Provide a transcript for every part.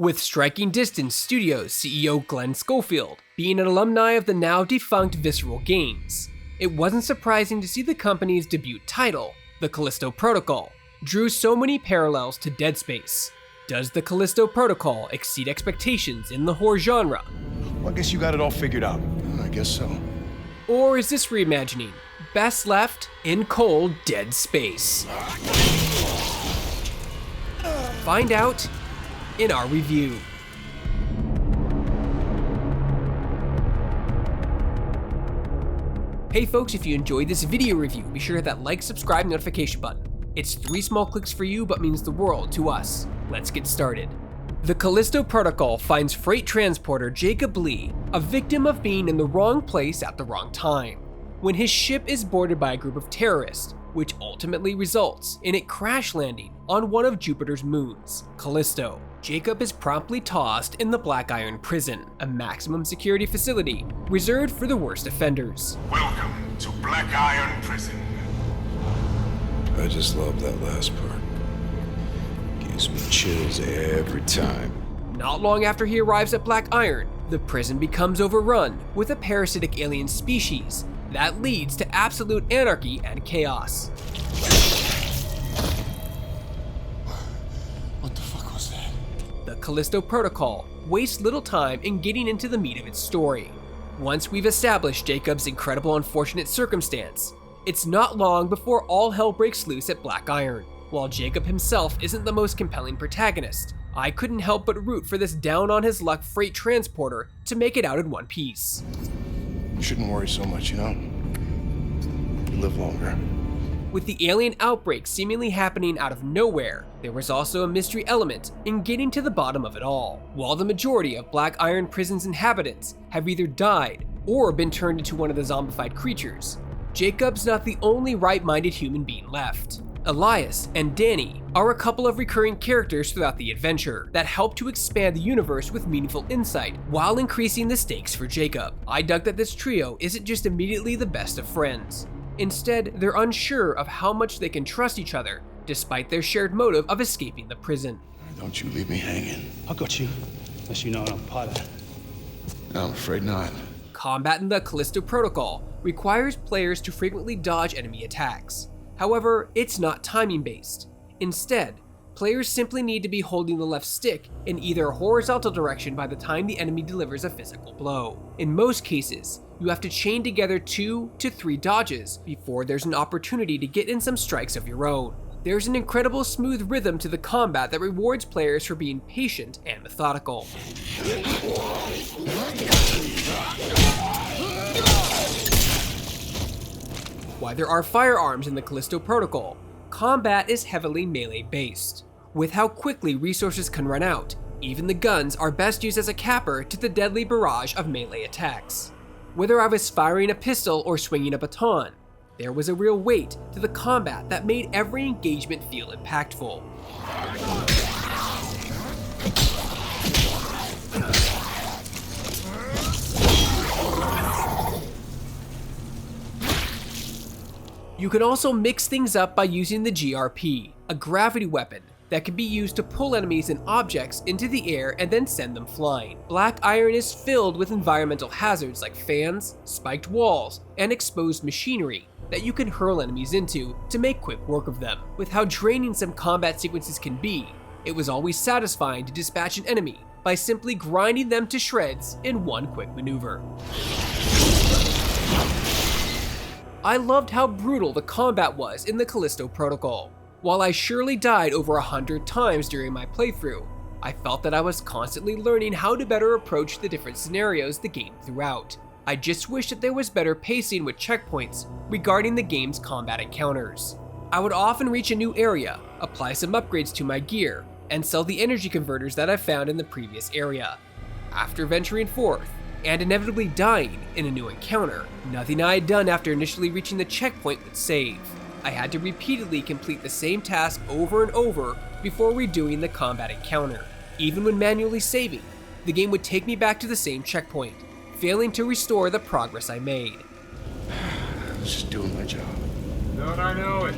With Striking Distance Studios CEO Glenn Schofield being an alumni of the now defunct Visceral Games, it wasn't surprising to see the company's debut title, The Callisto Protocol, drew so many parallels to Dead Space. Does The Callisto Protocol exceed expectations in the horror genre? Well, I guess you got it all figured out. I guess so. Or is this reimagining best left in cold dead space? Find out in our review. Hey folks, if you enjoyed this video review, be sure to hit that like, subscribe, notification button. It's 3 small clicks for you, but means the world to us. Let's get started. The Callisto Protocol finds freight transporter Jacob Lee a victim of being in the wrong place at the wrong time, when his ship is boarded by a group of terrorists, which ultimately results in it crash landing on one of Jupiter's moons, Callisto. Jacob is promptly tossed in the Black Iron Prison, a maximum security facility reserved for the worst offenders. Welcome to Black Iron Prison. I just love that last part. Gives me chills every time. Not long after he arrives at Black Iron, the prison becomes overrun with a parasitic alien species that leads to absolute anarchy and chaos. What the fuck was that? The Callisto Protocol wastes little time in getting into the meat of its story. Once we've established Jacob's incredible unfortunate circumstance, it's not long before all hell breaks loose at Black Iron. While Jacob himself isn't the most compelling protagonist, I couldn't help but root for this down-on-his-luck freight transporter to make it out in one piece. You shouldn't worry so much, you know? You live longer. With the alien outbreak seemingly happening out of nowhere, there was also a mystery element in getting to the bottom of it all. While the majority of Black Iron Prison's inhabitants have either died or been turned into one of the zombified creatures, Jacob's not the only right-minded human being left. Elias and Danny are a couple of recurring characters throughout the adventure that help to expand the universe with meaningful insight while increasing the stakes for Jacob. I dug that this trio isn't just immediately the best of friends. Instead, they're unsure of how much they can trust each other despite their shared motive of escaping the prison. Don't you leave me hanging. I got you, unless you know what I'm part of. No, I'm afraid not. Combat in the Callisto Protocol requires players to frequently dodge enemy attacks. However, it's not timing based. Instead, players simply need to be holding the left stick in either a horizontal direction by the time the enemy delivers a physical blow. In most cases, you have to chain together 2 to 3 dodges before there's an opportunity to get in some strikes of your own. There's an incredible smooth rhythm to the combat that rewards players for being patient and methodical. While there are firearms in the Callisto Protocol, combat is heavily melee-based. With how quickly resources can run out, even the guns are best used as a capper to the deadly barrage of melee attacks. Whether I was firing a pistol or swinging a baton, there was a real weight to the combat that made every engagement feel impactful. You can also mix things up by using the GRP, a gravity weapon that can be used to pull enemies and objects into the air and then send them flying. Black Iron is filled with environmental hazards like fans, spiked walls, and exposed machinery that you can hurl enemies into to make quick work of them. With how draining some combat sequences can be, it was always satisfying to dispatch an enemy by simply grinding them to shreds in one quick maneuver. I loved how brutal the combat was in the Callisto Protocol. While I surely died over 100 times during my playthrough, I felt that I was constantly learning how to better approach the different scenarios the game threw out. I just wish that there was better pacing with checkpoints regarding the game's combat encounters. I would often reach a new area, apply some upgrades to my gear, and sell the energy converters that I found in the previous area. After venturing forth, and inevitably dying in a new encounter, nothing I had done after initially reaching the checkpoint would save. I had to repeatedly complete the same task over and over before redoing the combat encounter. Even when manually saving, the game would take me back to the same checkpoint, failing to restore the progress I made. I was just doing my job. Don't I know it?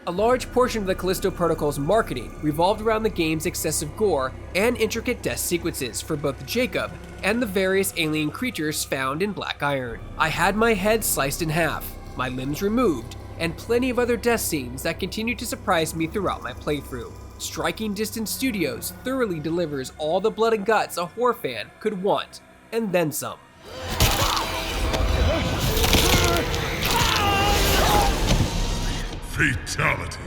A large portion of the Callisto Protocol's marketing revolved around the game's excessive gore and intricate death sequences for both Jacob and the various alien creatures found in Black Iron. I had my head sliced in half, my limbs removed, and plenty of other death scenes that continue to surprise me throughout my playthrough. Striking Distance Studios thoroughly delivers all the blood and guts a horror fan could want, and then some. Fatality.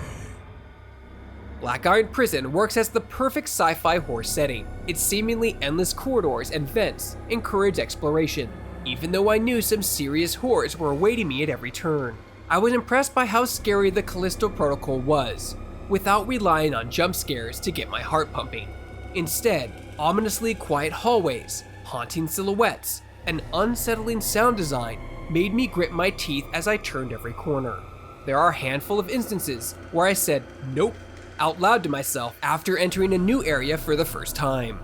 Black Iron Prison works as the perfect sci-fi horror setting. Its seemingly endless corridors and vents encourage exploration, even though I knew some serious horrors were awaiting me at every turn. I was impressed by how scary the Callisto Protocol was, without relying on jump scares to get my heart pumping. Instead, ominously quiet hallways, haunting silhouettes, and unsettling sound design made me grit my teeth as I turned every corner. There are a handful of instances where I said nope out loud to myself after entering a new area for the first time.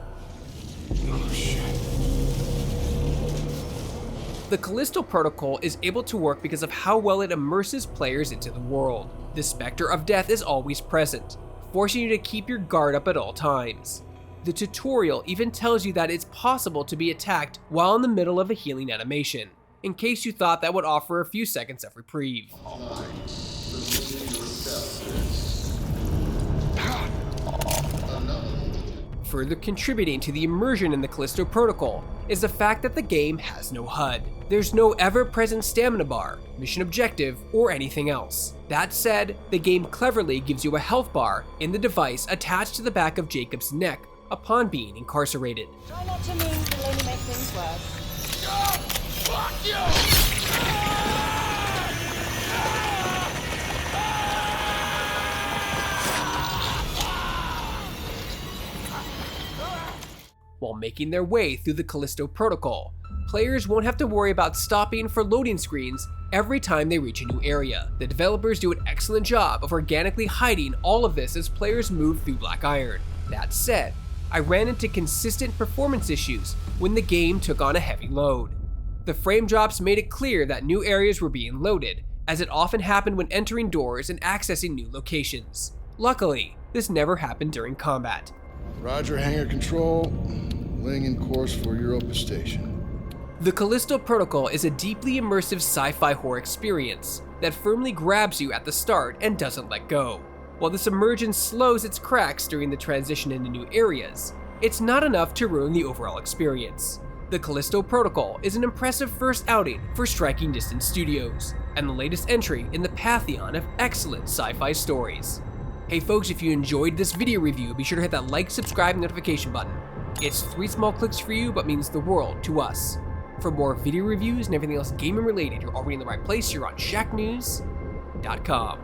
Oh shit. The Callisto Protocol is able to work because of how well it immerses players into the world. The specter of death is always present, forcing you to keep your guard up at all times. The tutorial even tells you that it's possible to be attacked while in the middle of a healing animation, in case you thought that would offer a few seconds of reprieve. Further contributing to the immersion in the Callisto Protocol is the fact that the game has no HUD. There's no ever-present stamina bar, mission objective, or anything else. That said, the game cleverly gives you a health bar in the device attached to the back of Jacob's neck upon being incarcerated. Try not to move, it'll only make things worse. Fuck you! While making their way through the Callisto Protocol, players won't have to worry about stopping for loading screens every time they reach a new area. The developers do an excellent job of organically hiding all of this as players move through Black Iron. That said, I ran into consistent performance issues when the game took on a heavy load. The frame drops made it clear that new areas were being loaded, as it often happened when entering doors and accessing new locations. Luckily, this never happened during combat. Roger, hangar control. Laying in course for Europa Station. The Callisto Protocol is a deeply immersive sci-fi horror experience that firmly grabs you at the start and doesn't let go. While this immersion slows its cracks during the transition into new areas, it's not enough to ruin the overall experience. The Callisto Protocol is an impressive first outing for Striking Distance Studios, and the latest entry in the pantheon of excellent sci-fi stories. Hey folks, if you enjoyed this video review, be sure to hit that like, subscribe, and notification button. It's 3 small clicks for you, but means the world to us. For more video reviews and everything else gaming related, you're already in the right place. You're on Shacknews.com.